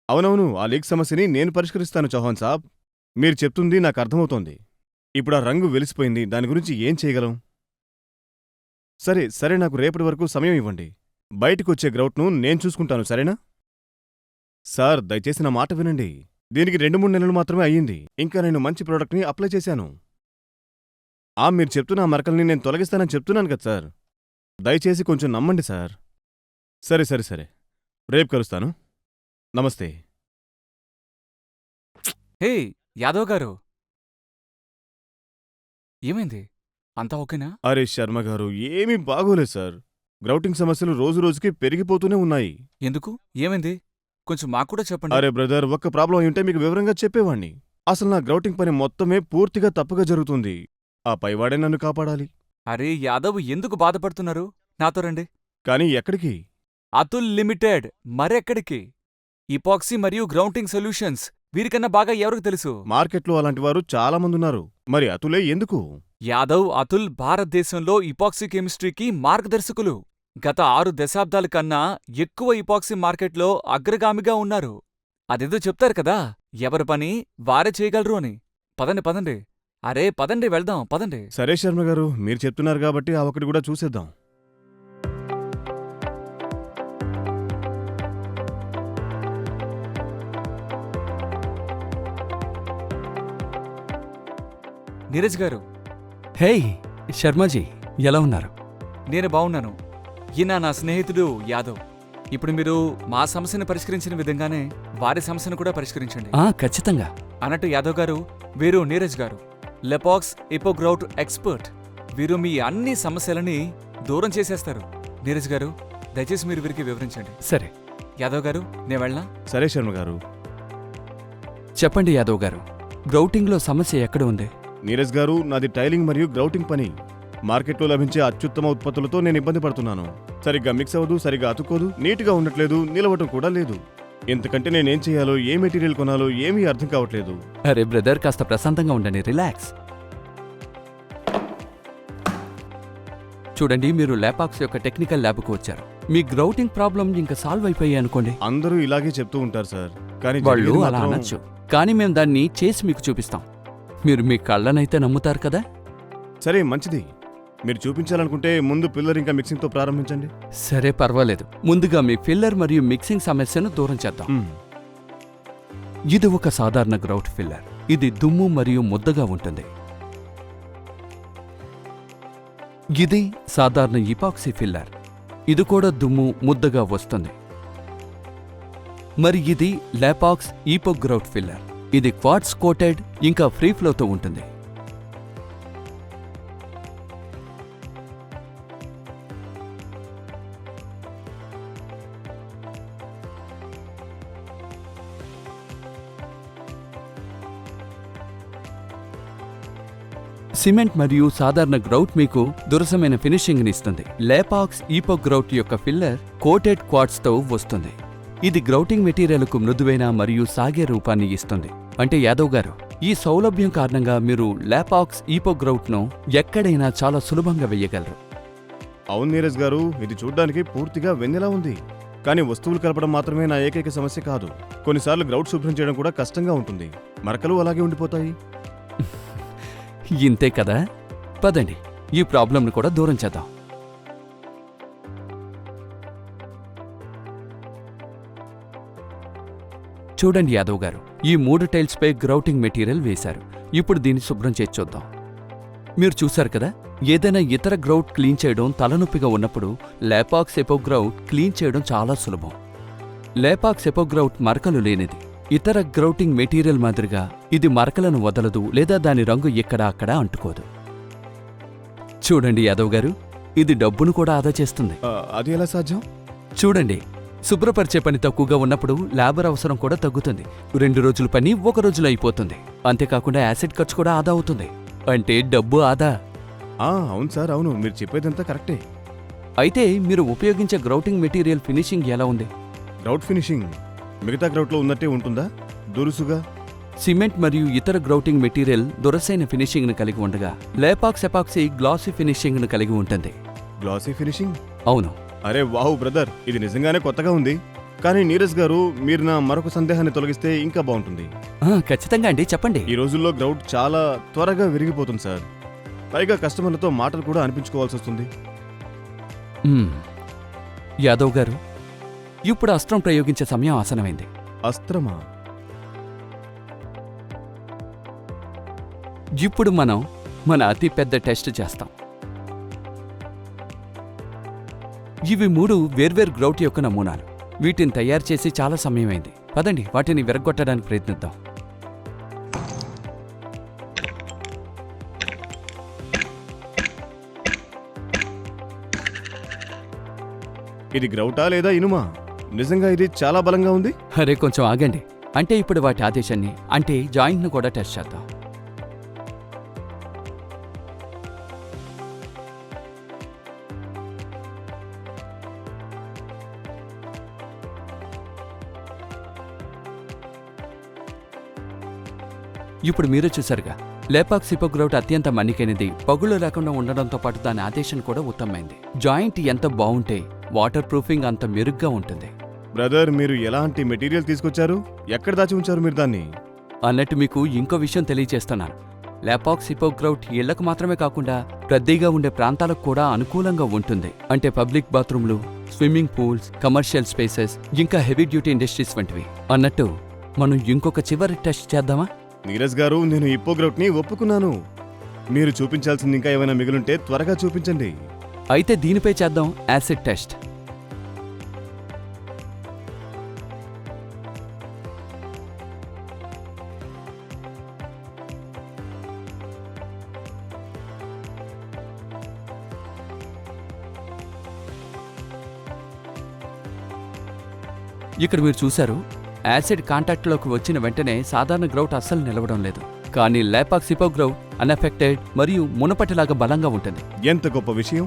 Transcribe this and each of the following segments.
అవునవును, ఆ లీక్ సమస్యని నేను పరిష్కరిస్తాను చౌహాన్ సాబ్. మీరు చెప్తుంది నాకు అర్థమవుతోంది. ఇప్పుడు ఆ రంగు వెలిసిపోయింది, దాని గురించి ఏం చేయగలం? సరే సరే, నాకు రేపటి వరకు సమయం ఇవ్వండి. బయటికొచ్చే గ్రౌట్ను నేను చూసుకుంటాను, సరేనా? సార్, దయచేసి నా మాట వినండి. దీనికి 2-3 నెలలు మాత్రమే అయ్యింది. ఇంకా నేను మంచి ప్రోడక్ట్ని అప్లై చేశాను. మీరు చెప్తున్న ఆ మరకల్ని నేను తొలగిస్తానని చెప్తున్నాను కదా సార్. దయచేసి కొంచెం నమ్మండి సార్. సరే సరే సరే, రేపు కలుస్తాను. నమస్తే. హే యాదవ్ గారు, ఏమైంది? అంతా ఓకేనా? అరే శర్మ గారు, ఏమీ బాగోలేదు సార్. గ్రౌటింగ్ సమస్యలు రోజురోజుకి పెరిగిపోతూనే ఉన్నాయి. ఎందుకు? ఏమైంది? కొంచెం మాక్కూడా చెప్పండి. అరే బ్రదర్, ఒక్క ప్రాబ్లం అయి ఉంటే మీకు వివరంగా చెప్పేవాణ్ణి. అసలు నా గ్రౌటింగ్ పని మొత్తమే పూర్తిగా తప్పుగా జరుగుతుంది. ఆ పైవాడే నన్ను కాపాడాలి. అరే యాదవ్, ఎందుకు బాధపడుతున్నారు? నాతో రండి. కానీ ఎక్కడికి? అతుల్ లిమిటెడ్, మరెక్కడికి? ఇపాక్సీ మరియు గ్రౌంటింగ్ సొల్యూషన్స్, వీరికన్నా బాగా ఎవరికి తెలుసు? మార్కెట్లో అలాంటివారు చాలా మందున్నారు. మరి అతులే ఎందుకు? యాదవ్, అతుల్ భారతదేశంలో ఇపాక్సీ కెమిస్ట్రీకి మార్గదర్శకులు. గత 6 దశాబ్దాల కన్నా ఎక్కువ ఇపాక్సీ మార్కెట్లో అగ్రగామిగా ఉన్నారు. అదేదో చెప్తారు కదా, ఎవరి పని వారే చేయగలరు అని. పదండి పదండి. అరే పదండి, వెళ్దాం పదండి. సరే శర్మ గారు, మీరు చెప్తున్నారు కాబట్టి ఆ ఒకటి కూడా చూసేద్దాం. నీరజ్ గారు, హేయ్ శర్మజీ, ఎలా ఉన్నారు? నేను బావున్నాను. ఈయన నా స్నేహితుడు యాదవ్. ఇప్పుడు మీరు మా సమస్యను పరిష్కరించిన విధంగానే వారి సమస్యను కూడా పరిష్కరించండి. ఖచ్చితంగా. అన్నట్టు యాదవ్ గారు, వీరు నీరజ్ గారు, లెపాక్స్ ఇపోగ్రౌట్ ఎక్స్పర్ట్. వీరు మీ అన్ని సమస్యలని దూరం చేసేస్తారు. నీరజ్ గారు, దయచేసి మీరు వీరికి వివరించండి. సరే యాదవ్ గారు, నేను వెళ్ళనా? సరే శర్మ గారు. చెప్పండి యాదవ్ గారు, గ్రౌటింగ్లో సమస్య ఎక్కడ ఉంది? నీరజ్ గారు, నాది టైలింగ్ మరియు గ్రౌటింగ్ పని. మార్కెట్లో లభించే అత్యుత్తమ ఉత్పత్తులతో నేను ఇబ్బంది పడుతున్నాను. సరిగ్గా మిక్స్ అవ్వదు, సరిగ్గా అతుక్కోదు, నీట్గా ఉండట్లేదు, నిలవటం కూడా లేదు. ఇంతకంటే నేనేం చేయాలో, ఏ మెటీరియల్ కొనాలో ఏమీ అర్థం కావట్లేదు. అరే బ్రదర్, కాస్త ప్రశాంతంగా ఉండండి, రిలాక్స్. చూడండి, మీరు ల్యాపాక్స్ యొక్క టెక్నికల్ ల్యాబ్కు వచ్చారు. మీ గ్రౌటింగ్ ప్రాబ్లం ఇంకా సాల్వ్ అయిపోయాయి అనుకోండి. అందరూ ఇలాగే చెప్తూ ఉంటారు సార్, కానీ వాళ్ళు జరిగేది అలా మాత్రం- అనొచ్చు, కానీ మేము దాన్ని చేసి మీకు చూపిస్తాం. మీరు మీ కళ్ళనైతే నమ్ముతారు కదా? సరే మంచిది. మీరు చూపించాలనుకుంటే ముందు పిల్లర్ ఇంకా మిక్సింగ్తో ప్రారంభించండి. సరే పర్వాలేదు. ముందుగా మీ ఫిల్లర్ మరియు మిక్సింగ్ సమస్యను దూరం చేద్దాం. ఇది ఒక సాధారణ గ్రౌట్ ఫిల్లర్. ఇది దుమ్ము మరియు ముద్దగా ఉంటుంది. ఇది సాధారణ ఇపాక్సీ ఫిల్లర్. ఇది కూడా దుమ్ము ముద్దగా వస్తుంది. మరి ఇది లాపాక్స్ ఈపోగ్రౌట్ ఫిల్లర్. ఇది క్వార్ట్స్ కోటెడ్ ఇంకా ఫ్రీ ఫ్లోతో ఉంటుంది. సిమెంట్ మరియు సాధారణ గ్రౌట్ మీకు దురసమైన ఫినిషింగ్ని ఇస్తుంది. లేపాక్స్ ఈపోగ్రౌట్ యొక్క ఫిల్లర్ కోటెడ్ క్వార్ట్స్తో వస్తుంది. ఇది గ్రౌటింగ్ మెటీరియల్కు మృదువైన మరియు సాగే రూపాన్ని ఇస్తుంది. అంటే యాదవ్ గారు, ఈ సౌలభ్యం కారణంగా మీరు లాపాక్స్ ఈపోగ్రౌట్ను ఎక్కడైనా చాలా సులభంగా వెయ్యగలరు. అవును నీరజ్ గారు, ఇది చూడ్డానికి పూర్తిగా వెన్నెలా ఉంది. కానీ వస్తువులు కలపడం మాత్రమే నా ఏకైక సమస్య కాదు. కొన్నిసార్లు గ్రౌట్ శుభ్రం చేయడం కూడా కష్టంగా ఉంటుంది. మరకలు అలాగే ఉండిపోతాయి. ఇంతే కదా, పదండి ఈ ప్రాబ్లంను కూడా దూరం చేద్దాం. చూడండి యాదవ్ గారు, ఈ 3 టైల్స్పై గ్రౌటింగ్ మెటీరియల్ వేశారు. ఇప్పుడు దీన్ని శుభ్రం చేసి చూద్దాం. మీరు చూశారు కదా, ఏదైనా ఇతర గ్రౌట్ క్లీన్ చేయడం తలనొప్పిగా ఉన్నప్పుడు లాపాక్స్ ఎపోగ్రౌట్ క్లీన్ చేయడం చాలా సులభం. లాపాక్స్ ఎపోగ్రౌట్ మరకలు లేనిది. ఇతర గ్రౌటింగ్ మెటీరియల్ మాదిరిగా ఇది మరకలను వదలదు లేదా దాని రంగు ఎక్కడా అక్కడా అంటుకోదు. చూడండి యాదవ్ గారు, ఇది డబ్బును కూడా ఆదా చేస్తుంది. అది ఎలా సాధ్యం? చూడండి, శుభ్రపరిచే పని తక్కువగా ఉన్నప్పుడు లేబర్ అవసరం కూడా తగ్గుతుంది. 2 రోజుల పని 1 రోజులో అయిపోతుంది. అంతేకాకుండా యాసిడ్ ఖర్చు కూడా ఆదా అవుతుంది. అంటే డబ్బు ఆదా. అవును సార్, అవును, మీరు చెప్పేదంతా కరెక్టే. అయితే మీరు ఉపయోగించే గ్రౌటింగ్ మెటీరియల్ ఫినిషింగ్ ఎలా ఉంది? గ్రౌట్ ఫినిషింగ్ మిగతా గ్రౌట్లో ఉన్నట్టే ఉంటుందా? దురుసుగా? సిమెంట్ మరియు ఇతర గ్రౌటింగ్ మెటీరియల్ దురసైన ఫినిషింగ్ను కలిగి ఉండగా లేపాక్స్ ఎపాక్సీ గ్లాసీ ఫినిషింగ్ను కలిగి ఉంటుంది. Glossy finishing? అవును. అరే వావ్ బ్రదర్, ఇది నిజంగానే కొత్తగా ఉంది. కానీ నీరజ్ గారు, మీరు నా మరొక సందేహాన్ని తొలగిస్తే ఇంకా బాగుంటుంది. ఖచ్చితంగా అండి, చెప్పండి. ఈ రోజుల్లో గ్రౌట్ చాలా త్వరగా విరిగిపోతుంది సార్. పైగా కస్టమర్లతో మాటలు కూడా అనిపించుకోవాల్సి వస్తుంది. యాదవ్ గారు, ఇప్పుడు అస్త్రం ప్రయోగించే సమయం ఆసనమైంది. అస్త్రమా? ఇప్పుడు మనం మన అతి పెద్ద టెస్ట్ చేస్తాం. ఇవి 3 వేర్వేరు గ్రౌట్ యొక్క నమూనాలు. వీటిని తయారు చేసి చాలా సమయమైంది. పదండి, వాటిని విరగ్గొట్టడానికి ప్రయత్నిద్దాం. ఇది గ్రౌటా లేదా ఇనుమా? నిజంగా ఇది చాలా బలంగా ఉంది. అరే, కొంచెం ఆగండి. అంటే ఇప్పుడు వాటి ఆదేశాన్ని, అంటే జాయింట్ను కూడా టెస్ట్ చేద్దాం. ఇప్పుడు మీరే చూశారుగా, లేపాక్స్ హిపోగ్రౌట్ అత్యంత మన్నికైనది. పగుళ్ళు లేకుండా ఉండడంతో పాటు దాని ఆదేశం కూడా ఉత్తమమైంది. జాయింట్ ఎంత బావుంటే వాటర్ ప్రూఫింగ్ అంత మెరుగ్గా ఉంటుంది. బ్రదర్, మీరు ఎలాంటి మెటీరియల్ తీసుకొచ్చారు? ఎక్కడ దాచి ఉంచారు మీరు దాన్ని? అన్నట్టు మీకు ఇంకో విషయం తెలియజేస్తున్నాను. లేపాక్స్ హిపోగ్రౌట్ ఇళ్లకు మాత్రమే కాకుండా రద్దీగా ఉండే ప్రాంతాలకు కూడా అనుకూలంగా ఉంటుంది. అంటే పబ్లిక్ బాత్రూమ్లు, స్విమ్మింగ్ పూల్స్, కమర్షియల్ స్పేసెస్, ఇంకా హెవీ డ్యూటీ ఇండస్ట్రీస్ వంటివి. అన్నట్టు మనం ఇంకొక చివరి టెస్ట్ చేద్దామా? నీరజ్ గారు, నేను హిపోగ్రౌట్ ని ఒప్పుకున్నాను. మీరు చూపించాల్సింది ఇంకా ఏమైనా మిగులుంటే త్వరగా చూపించండి. అయితే దీనిపై చేద్దాం యాసిడ్ టెస్ట్. ఇక్కడ మీరు చూశారు, యాసిడ్ కాంటాక్ట్లోకి వచ్చిన వెంటనే సాధారణ గ్రౌట్ అస్సలు నిలవడం లేదు. కానీ లేపాక్స్ హిపోగ్రౌట్ అన్ఎఫెక్టెడ్ మరియు మునపటిలాగా బలంగా ఉంటుంది. ఎంత గొప్ప విషయం!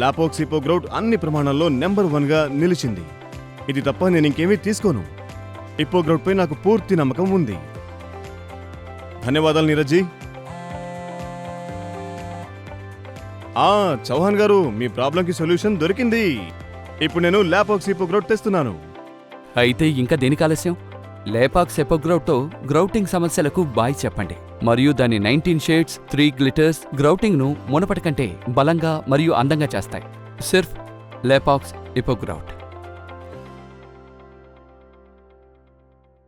లాపోక్స్ హిపోగ్రౌట్ అన్ని ప్రమాణాల్లో నెంబర్ 1 గా నిలిచింది. ఇది తప్ప నేను ఇంకేమీ తీసుకోను. హిపోగ్రౌట్ పై నాకు పూర్తి నమ్మకం ఉంది. ధన్యవాదాలు నీరజ్ జీ. చౌహాన్ గారు, మీ ప్రాబ్లంకి సొల్యూషన్ దొరికింది. ఇప్పుడు నేను లాపోక్స్ హిపోగ్రౌట్ తెస్తున్నాను. అయితే ఇంకా దేనికి ఆలస్యం? లేపాక్స్ హిపోగ్రౌట్తో గ్రౌటింగ్ సమస్యలకు బాయ్ చెప్పండి. మరియు దాని 19 షేడ్స్ 3 గ్లిటర్స్ గ్రౌటింగ్ను మునపటి కంటే బలంగా మరియు అందంగా చేస్తాయి. సిర్ఫ్ లేపాక్స్ హిపోగ్రౌట్.